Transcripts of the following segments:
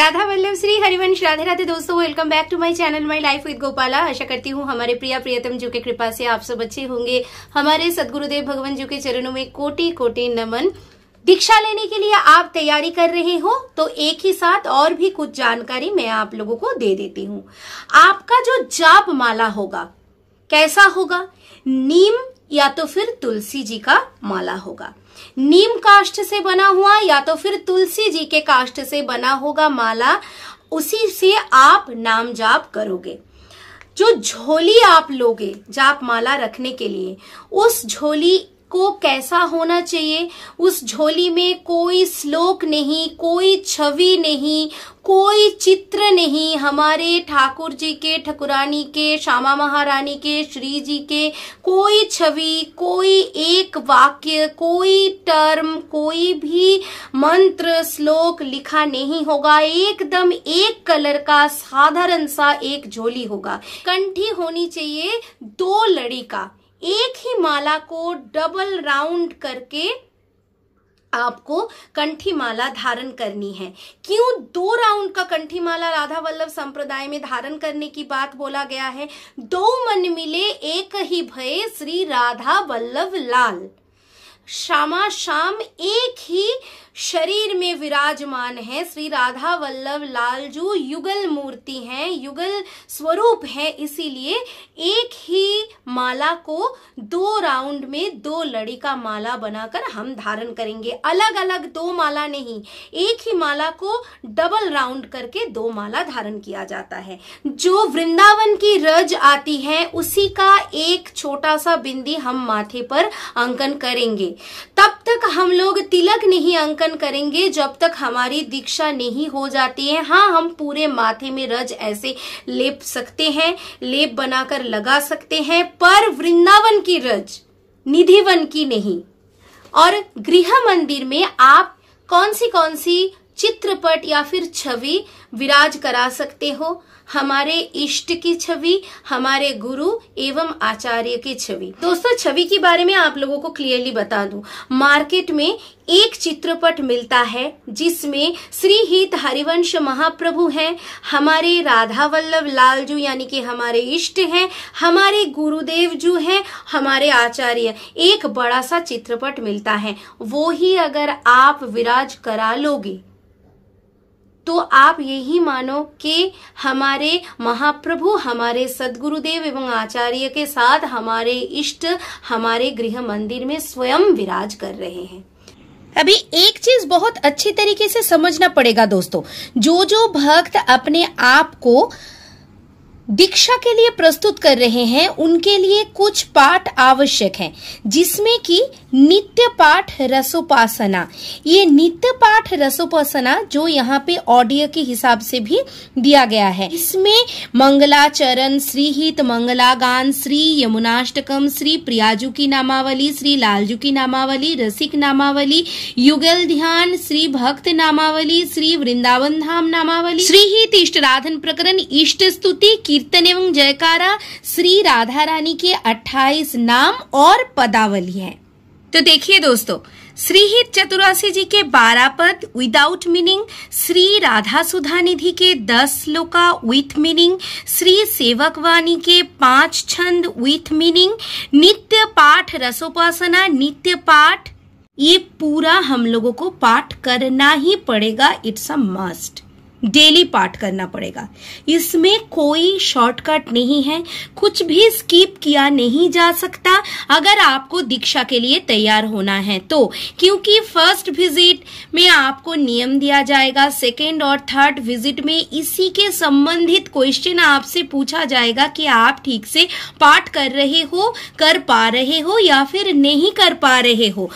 राधा वल्लभ श्री हरिवंश। राधे राधे दोस्तों, welcome back to my channel my life with Gopala. आशा करती हूँ हमारे प्रियतम जी के कृपा से आप सब अच्छे होंगे। हमारे सदगुरुदेव भगवान जी के चरणों में कोटि कोटि नमन। दीक्षा लेने के लिए आप तैयारी कर रहे हो तो एक ही साथ और भी कुछ जानकारी मैं आप लोगों को दे देती हूँ। आपका जो जाप माला होगा कैसा होगा? नीम या तो फिर तुलसी जी का माला होगा। नीम काष्ठ से बना हुआ या तो फिर तुलसी जी के काष्ठ से बना होगा माला, उसी से आप नाम जाप करोगे। जो झोली आप लोगे जाप माला रखने के लिए, उस झोली को कैसा होना चाहिए? उस झोली में कोई श्लोक नहीं, कोई छवि नहीं, कोई चित्र नहीं। हमारे ठाकुर जी के, ठकुरानी के, श्यामा महारानी के, श्री जी के कोई छवि, कोई एक वाक्य, कोई टर्म, कोई भी मंत्र श्लोक लिखा नहीं होगा। एकदम एक कलर का साधारण सा एक झोली होगा। कंठी होनी चाहिए 2 लड़ी का। एक ही माला को डबल राउंड करके आपको कंठी माला धारण करनी है। क्यों 2 राउंड का कंठी माला राधा वल्लभ संप्रदाय में धारण करने की बात बोला गया है? 2 मन मिले एक ही भये श्री राधा वल्लभ लाल। श्यामा श्याम एक ही शरीर में विराजमान है। श्री राधा वल्लभ लाल जो युगल मूर्ति हैं, युगल स्वरूप है, इसीलिए एक ही माला को 2 राउंड में 2 लड़ी का माला बनाकर हम धारण करेंगे। अलग अलग 2 माला नहीं, एक ही माला को डबल राउंड करके 2 माला धारण किया जाता है। जो वृंदावन की रज आती है उसी का एक छोटा सा बिंदी हम माथे पर अंकन करेंगे। तब तक हम लोग तिलक नहीं अंकन करेंगे जब तक हमारी दीक्षा नहीं हो जाती है। हाँ, हम पूरे माथे में रज ऐसे लेप सकते हैं, लेप बनाकर लगा सकते हैं, पर वृंदावन की रज, निधिवन की नहीं। और गृह मंदिर में आप कौन सी चित्रपट या फिर छवि विराज करा सकते हो? हमारे इष्ट की छवि, हमारे गुरु एवं आचार्य की छवि। दोस्तों, छवि के बारे में आप लोगों को क्लियरली बता दूं। मार्केट में एक चित्रपट मिलता है जिसमें श्री हित हरिवंश महाप्रभु हैं, हमारे राधा वल्लभ लाल जी यानी कि हमारे इष्ट हैं, हमारे गुरुदेव जो हैं, हमारे आचार्य। एक बड़ा सा चित्रपट मिलता है, वो ही अगर आप विराज करा लोगे तो आप यही मानो कि हमारे महाप्रभु, हमारे सदगुरुदेव एवं आचार्य के साथ हमारे इष्ट हमारे गृह मंदिर में स्वयं विराज कर रहे हैं। अभी एक चीज बहुत अच्छी तरीके से समझना पड़ेगा दोस्तों। जो भक्त अपने आप को दीक्षा के लिए प्रस्तुत कर रहे हैं उनके लिए कुछ पाठ आवश्यक है, जिसमें कि नित्य पाठ रसोपासना। ये नित्य पाठ रसोपासना जो यहाँ पे ऑडियो के हिसाब से भी दिया गया है, इसमें मंगलाचरण, श्री हित मंगलागान, श्री यमुनाष्टकम, श्री प्रियाजू की नामावली, श्री लालजू की नामावली, रसिक नामावली, युगल ध्यान, श्री भक्त नामावली, श्री वृंदावन धाम नामावली, श्री हित इष्टराधन प्रकरण, इष्ट स्तुति, कीर्तन एवं जयकारा, श्री राधा रानी के 28 नाम और पदावली है। तो देखिए दोस्तों, श्री हित चतुरासी जी के 12 पद विदाउट मीनिंग, श्री राधा सुधा निधि के 10 श्लोका विथ मीनिंग, श्री सेवक वाणी के 5 छंद विथ मीनिंग, नित्य पाठ रसोपासना, नित्य पाठ, ये पूरा हम लोगों को पाठ करना ही पड़ेगा। इट्स अ मस्ट, डेली पाठ करना पड़ेगा। इसमें कोई शॉर्टकट नहीं है, कुछ भी स्किप किया नहीं जा सकता अगर आपको दीक्षा के लिए तैयार होना है तो। क्योंकि फर्स्ट विजिट में आपको नियम दिया जाएगा, सेकेंड और थर्ड विजिट में इसी के संबंधित क्वेश्चन आपसे पूछा जाएगा कि आप ठीक से पाठ कर रहे हो, कर पा रहे हो या फिर नहीं कर पा रहे हो।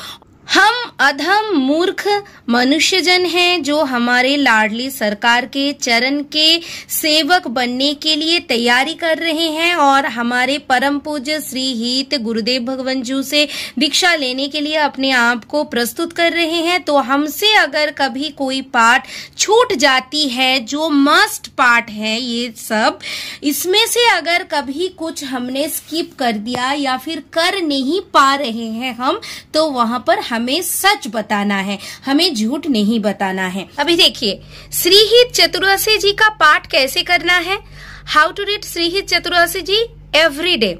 हम अधम मूर्ख मनुष्यजन हैं जो हमारे लाडली सरकार के चरण के सेवक बनने के लिए तैयारी कर रहे हैं और हमारे परम पूज्य श्री हित गुरुदेव भगवान जी से दीक्षा लेने के लिए अपने आप को प्रस्तुत कर रहे हैं। तो हमसे अगर कभी कोई पाठ छूट जाती है, जो मस्ट पाठ है ये सब, इसमें से अगर कभी कुछ हमने स्किप कर दिया या फिर कर नहीं पा रहे हैं हम, तो वहां पर हमें सच बताना है, हमें झूठ नहीं बताना है। अभी देखिए श्रीहित चतुरासी जी का पाठ कैसे करना है। How to read Shrihit Chaturasi ji every day.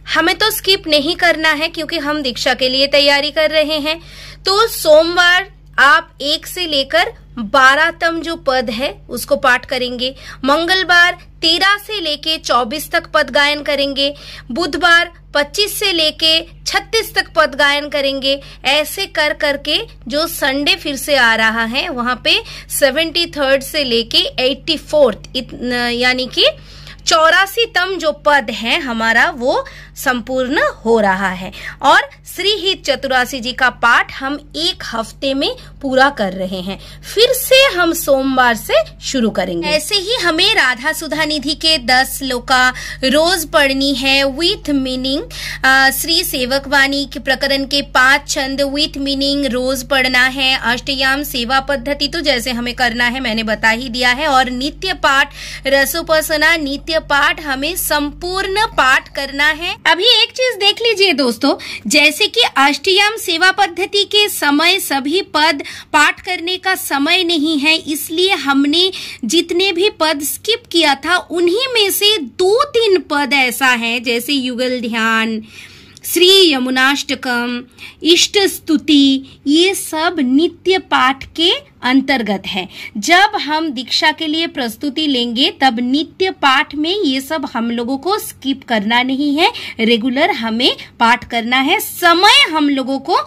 हमें तो स्किप नहीं करना है क्योंकि हम दीक्षा के लिए तैयारी कर रहे हैं। तो सोमवार आप 1 से लेकर 12 तम जो पद है उसको पाठ करेंगे। मंगलवार 13 से लेके 24 तक पद गायन करेंगे। बुधवार 25 से लेके 36 तक पद गायन करेंगे। ऐसे कर करके जो संडे फिर से आ रहा है वहां पे 73rd से लेके 84th यानी कि 84 तम जो पद है हमारा वो संपूर्ण हो रहा है। और श्रीहित चतुरासी जी का पाठ हम 1 हफ्ते में पूरा कर रहे हैं। फिर से हम सोमवार से शुरू करेंगे। ऐसे ही हमें राधा सुधा निधि के 10 श्लोका रोज पढ़नी है विथ मीनिंग। श्री सेवक वाणी के प्रकरण के 5 छंद विथ मीनिंग रोज पढ़ना है। अष्टयाम सेवा पद्धति तो जैसे हमें करना है मैंने बता ही दिया है। और नित्य पाठ रसोपासना नित्य पाठ हमें संपूर्ण पाठ करना है। अभी एक चीज देख लीजिए दोस्तों, जैसे कि अष्टयाम सेवा पद्धति के समय सभी पद पाठ करने का समय नहीं है, इसलिए हमने जितने भी पद स्किप किया था उन्हीं में से 2-3 पद ऐसा है जैसे युगल ध्यान, श्री यमुनाष्टकम, इष्ट स्तुति, ये सब नित्य पाठ के अंतर्गत है। जब हम दीक्षा के लिए प्रस्तुति लेंगे तब नित्य पाठ में ये सब हम लोगों को स्किप करना नहीं है, रेगुलर हमें पाठ करना है। समय हम लोगों को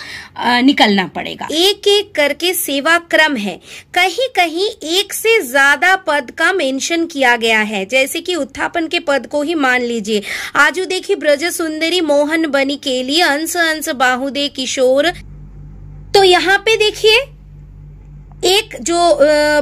निकलना पड़ेगा। एक एक करके सेवा क्रम है। कहीं कहीं 1 से ज्यादा पद का मेंशन किया गया है, जैसे कि उत्थापन के पद को ही मान लीजिए। आजू देखी ब्रज सुंदरी मोहन बनी के लिए अंश अंश बाहुदे किशोर। तो यहाँ पे देखिए एक जो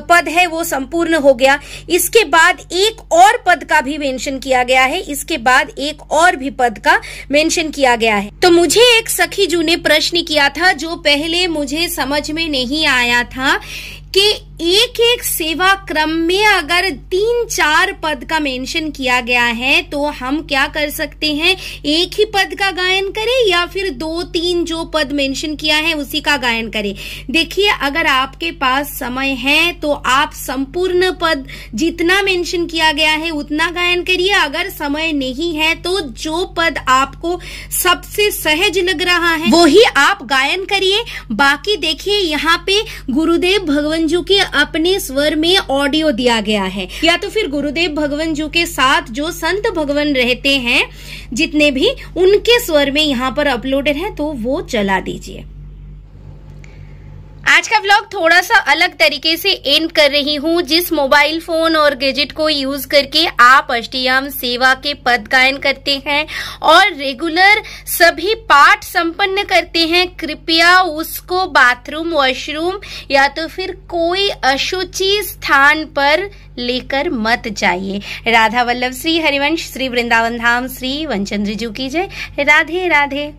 पद है वो संपूर्ण हो गया। इसके बाद एक और पद का भी मेंशन किया गया है। इसके बाद एक और भी पद का मेंशन किया गया है। तो मुझे एक सखी जू ने प्रश्न किया था जो पहले मुझे समझ में नहीं आया था कि एक एक सेवा क्रम में अगर 3-4 पद का मेंशन किया गया है तो हम क्या कर सकते हैं, एक ही पद का गायन करें या फिर 2-3 जो पद मेंशन किया है उसी का गायन करें। देखिए अगर आपके पास समय है तो आप संपूर्ण पद जितना मेंशन किया गया है उतना गायन करिए। अगर समय नहीं है तो जो पद आपको सबसे सहज लग रहा है वो ही आप गायन करिए। बाकी देखिए यहाँ पे गुरुदेव भगवान जी के अपने स्वर में ऑडियो दिया गया है, या तो फिर गुरुदेव भगवान जी के साथ जो संत भगवान रहते हैं जितने भी उनके स्वर में यहाँ पर अपलोडेड है तो वो चला दीजिए। आज का व्लॉग थोड़ा सा अलग तरीके से एंड कर रही हूँ। जिस मोबाइल फोन और गैजेट को यूज करके आप अष्टयाम सेवा के पद गायन करते हैं और रेगुलर सभी पाठ संपन्न करते हैं, कृपया उसको बाथरूम वॉशरूम या तो फिर कोई अशुचि स्थान पर लेकर मत जाइए। राधा वल्लभ श्री हरिवंश श्री वृंदावन धाम श्री वनचंद्र जी की जय। राधे राधे।